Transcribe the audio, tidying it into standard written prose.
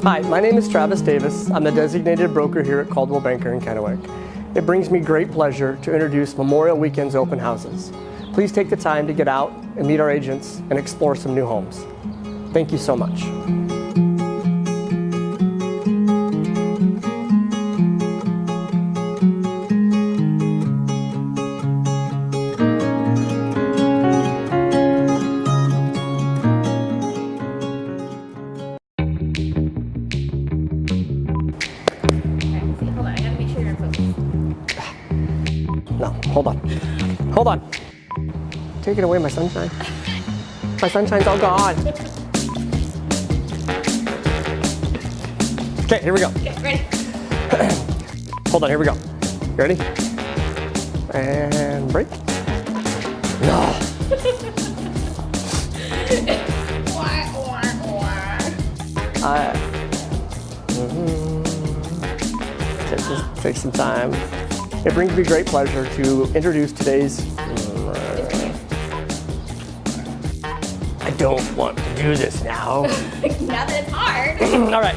Hi, my name is Travis Davis. I'm the designated broker here at Coldwell Banker in Kennewick. It brings me great pleasure to introduce Memorial Weekend's open houses. Please take the time to get out and meet our agents and explore some new homes. Thank you so much. Hold on, I gotta make sure you're in focus. No, hold on. Hold on. Take it away, my sunshine. My sunshine's all gone. Okay, here we go. Okay, ready? Hold on, here we go. You ready? And break. No. Just take some time. It brings me great pleasure to introduce today's. I don't want to do this now. Now that it's hard. All right.